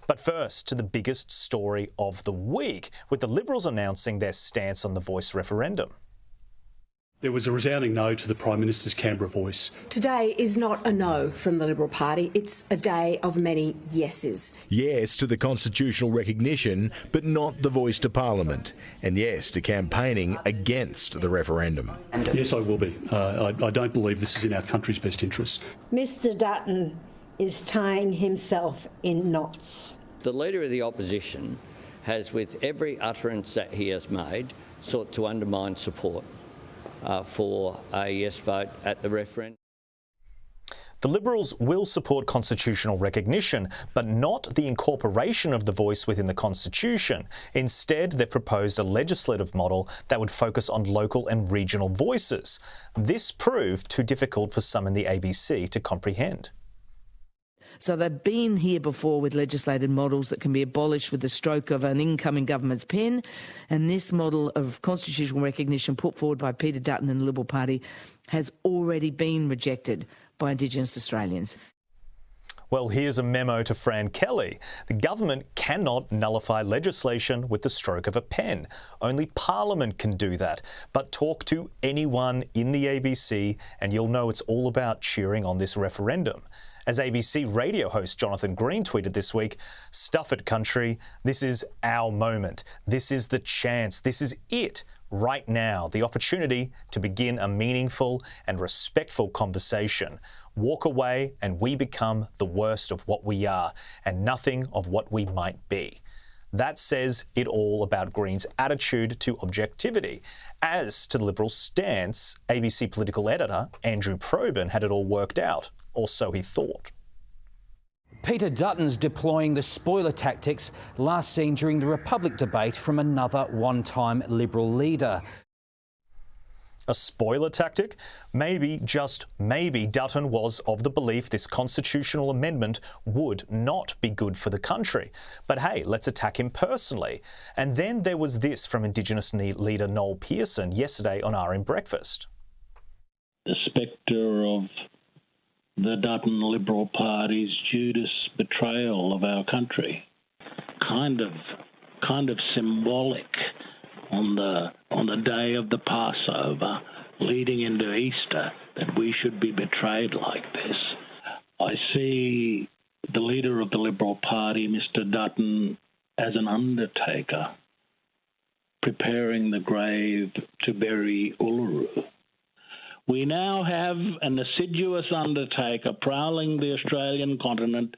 But first, to the biggest story of the week, with the Liberals announcing their stance on the Voice referendum. There was a resounding no to the Prime Minister's Canberra Voice. Today is not a no from the Liberal Party. It's a day of many yeses. Yes to the constitutional recognition, but not the voice to Parliament. And yes to campaigning against the referendum. Yes, I will be. I don't believe this is in our country's best interests. Mr Dutton is tying himself in knots. The Leader of the Opposition has, with every utterance that he has made, sought to undermine support for a yes vote at the referendum. The Liberals will support constitutional recognition, but not the incorporation of the voice within the Constitution. Instead, they've proposed a legislative model that would focus on local and regional voices. This proved too difficult for some in the ABC to comprehend. So they've been here before with legislated models that can be abolished with the stroke of an incoming government's pen, and this model of constitutional recognition put forward by Peter Dutton and the Liberal Party has already been rejected by Indigenous Australians. Well, here's a memo to Fran Kelly. The government cannot nullify legislation with the stroke of a pen. Only Parliament can do that. But talk to anyone in the ABC and you'll know it's all about cheering on this referendum. As ABC radio host Jonathan Green tweeted this week, "Stuff it, country. This is our moment. This is the chance. This is it. Right now, the opportunity to begin a meaningful and respectful conversation. Walk away and we become the worst of what we are and nothing of what we might be." That says it all about Green's attitude to objectivity. As to the Liberal stance, ABC political editor Andrew Probyn had it all worked out, or so he thought. Peter Dutton's deploying the spoiler tactics last seen during the Republic debate from another one-time Liberal leader. A spoiler tactic? Maybe, just maybe, Dutton was of the belief this constitutional amendment would not be good for the country. But hey, let's attack him personally. And then there was this from Indigenous leader Noel Pearson yesterday on RM Breakfast. The spectre of the Dutton Liberal Party's Judas betrayal of our country, kind of symbolic on the day of the Passover, leading into Easter, that we should be betrayed like this. I see the leader of the Liberal Party, Mr Dutton, as an undertaker, preparing the grave to bury Uluru. We now have an assiduous undertaker prowling the Australian continent.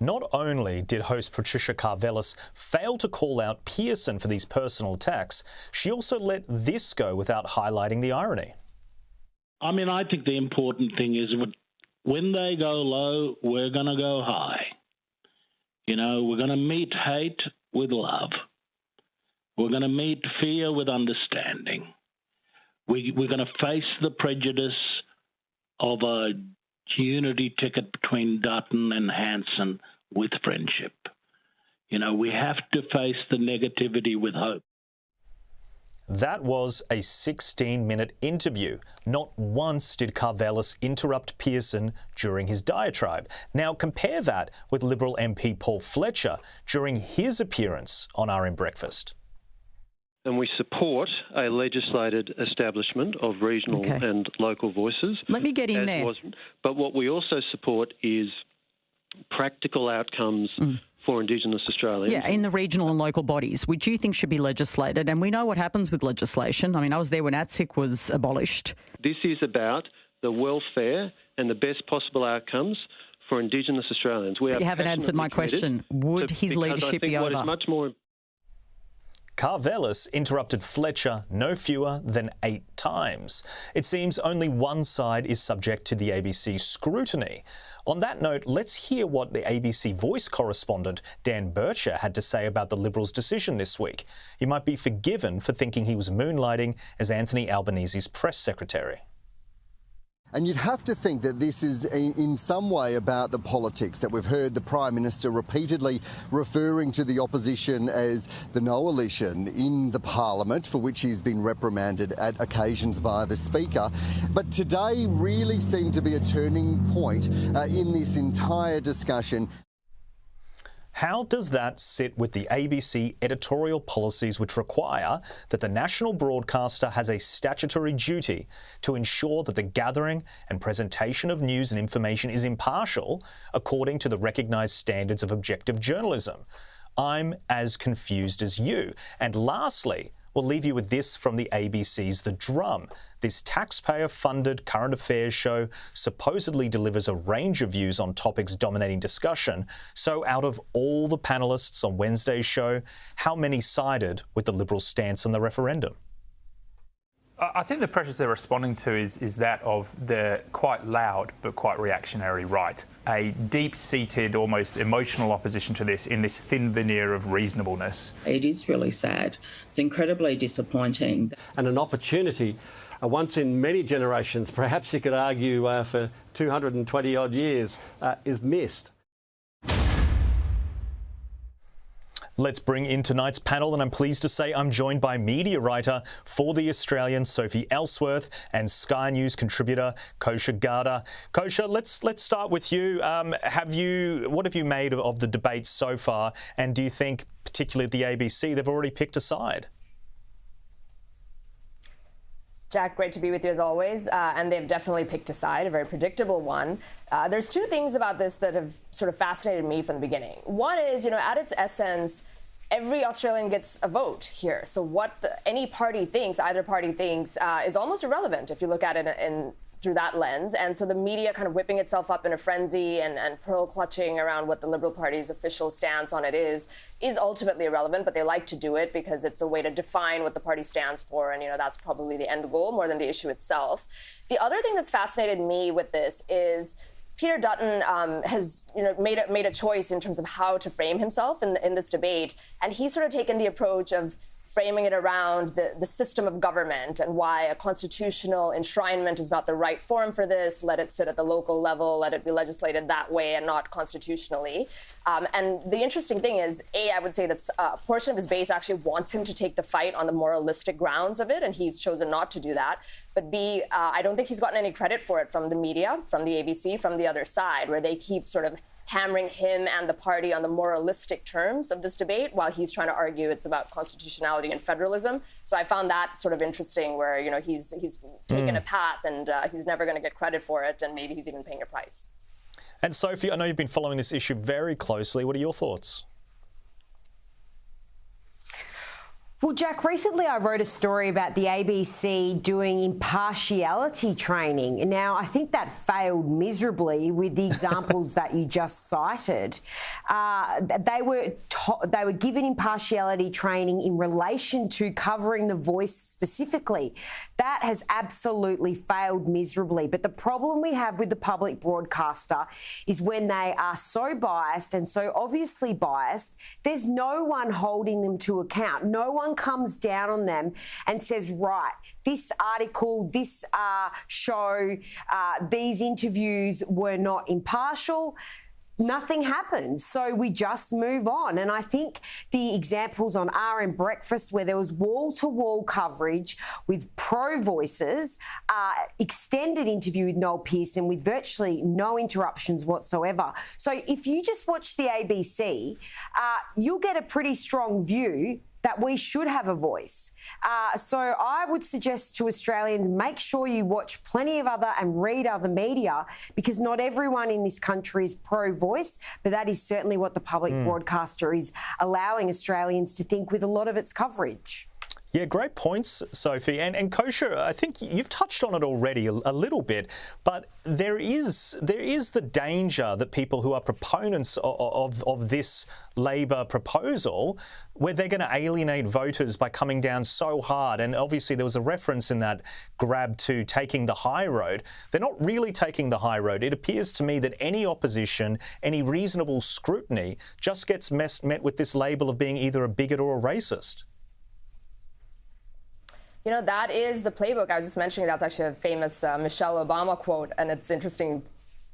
Not only did host Patricia Karvelis fail to call out Pearson for these personal attacks, she also let this go without highlighting the irony. I mean, I think the important thing is when they go low, we're going to go high. You know, we're going to meet hate with love. We're going to meet fear with understanding. We're going to face the prejudice of a unity ticket between Dutton and Hanson with friendship. You know, we have to face the negativity with hope. That was a 16-minute interview. Not once did Karvelis interrupt Pearson during his diatribe. Now compare that with Liberal MP Paul Fletcher during his appearance on RM Breakfast. And we support a legislated establishment of regional and local voices. Let me get in there. But what we also support is practical outcomes for Indigenous Australians. Yeah, in the regional and local bodies, which you think should be legislated. And we know what happens with legislation. I mean, I was there when ATSIC was abolished. This is about the welfare and the best possible outcomes for Indigenous Australians. But you haven't answered my question. Would his leadership be over? What is much more... Karvelis interrupted Fletcher no fewer than 8 times. It seems only one side is subject to the ABC scrutiny. On that note, let's hear what the ABC Voice correspondent Dan Bircher had to say about the Liberals' decision this week. He might be forgiven for thinking he was moonlighting as Anthony Albanese's press secretary. And you'd have to think that this is in some way about the politics, that we've heard the Prime Minister repeatedly referring to the opposition as the coalition in the Parliament, for which he's been reprimanded at occasions by the Speaker. But today really seemed to be a turning point in this entire discussion. How does that sit with the ABC editorial policies which require that the national broadcaster has a statutory duty to ensure that the gathering and presentation of news and information is impartial according to the recognised standards of objective journalism? I'm as confused as you. And lastly, we'll leave you with this from the ABC's The Drum. This taxpayer-funded current affairs show supposedly delivers a range of views on topics dominating discussion. So out of all the panellists on Wednesday's show, how many sided with the Liberal stance on the referendum? I think the pressures they're responding to is that of the quite loud but quite reactionary right. A deep-seated, almost emotional opposition to this in this thin veneer of reasonableness. It is really sad. It's incredibly disappointing. And an opportunity, once in many generations, perhaps you could argue for 220-odd years, is missed. Let's bring in tonight's panel, and I'm pleased to say I'm joined by media writer for The Australian, Sophie Ellsworth, and Sky News contributor, Kosha Garda. Kosha, let's start with you. What have you made of the debate so far, and do you think, particularly at the ABC, they've already picked a side? Jack, great to be with you as always, and they've definitely picked a side, a very predictable one. There's two things about this that have sort of fascinated me from the beginning. One is, at its essence, every Australian gets a vote here. So what any party thinks, either party thinks, is almost irrelevant if you look at it through that lens. And so the media kind of whipping itself up in a frenzy and pearl clutching around what the Liberal Party's official stance on it is ultimately irrelevant, but they like to do it because it's a way to define what the party stands for. And, that's probably the end goal more than the issue itself. The other thing that's fascinated me with this is Peter Dutton has made a choice in terms of how to frame himself in this debate. And he's sort of taken the approach of framing it around the system of government and why a constitutional enshrinement is not the right forum for this. Let it sit at the local level, let it be legislated that way and not constitutionally. And the interesting thing is, A, I would say that a portion of his base actually wants him to take the fight on the moralistic grounds of it, and he's chosen not to do that. But B, I don't think he's gotten any credit for it from the media, from the ABC, from the other side, where they keep sort of hammering him and the party on the moralistic terms of this debate while he's trying to argue it's about constitutionality and federalism. So I found that sort of interesting where, he's taken a path and he's never going to get credit for it, and maybe he's even paying a price. And Sophie, I know you've been following this issue very closely. What are your thoughts? Well, Jack, recently I wrote a story about the ABC doing impartiality training. Now, I think that failed miserably with the examples that you just cited. They were given impartiality training in relation to covering The Voice specifically. That has absolutely failed miserably. But the problem we have with the public broadcaster is when they are so biased and so obviously biased, there's no one holding them to account. No one comes down on them and says, right, this article, this show, these interviews were not impartial. Nothing happens. So we just move on. And I think the examples on RM Breakfast, where there was wall-to-wall coverage with pro-voices, extended interview with Noel Pearson with virtually no interruptions whatsoever. So if you just watch the ABC, you'll get a pretty strong view that we should have a voice. So I would suggest to Australians, make sure you watch plenty of other and read other media, because not everyone in this country is pro-voice, but that is certainly what the public broadcaster is allowing Australians to think with a lot of its coverage. Yeah, great points, Sophie. And Kosha, I think you've touched on it already a little bit, but there is the danger that people who are proponents of this Labor proposal, where they're going to alienate voters by coming down so hard. And obviously there was a reference in that grab to taking the high road. They're not really taking the high road. It appears to me that any opposition, any reasonable scrutiny, just gets met with this label of being either a bigot or a racist. That is the playbook. I was just mentioning that's actually a famous Michelle Obama quote, and it's interesting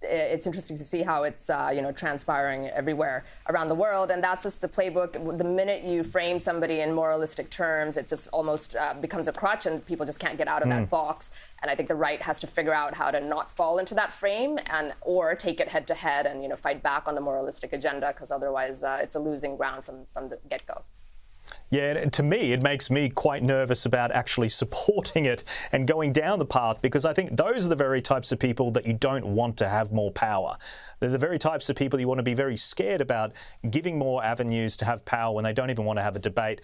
it's interesting to see how it's transpiring everywhere around the world, and that's just the playbook. The minute you frame somebody in moralistic terms, it just almost becomes a crutch, and people just can't get out of that box. And I think the right has to figure out how to not fall into that frame, or take it head to head and fight back on the moralistic agenda, because otherwise it's a losing ground from the get-go. Yeah, and to me, it makes me quite nervous about actually supporting it and going down the path, because I think those are the very types of people that you don't want to have more power. They're the very types of people you want to be very scared about giving more avenues to have power when they don't even want to have a debate.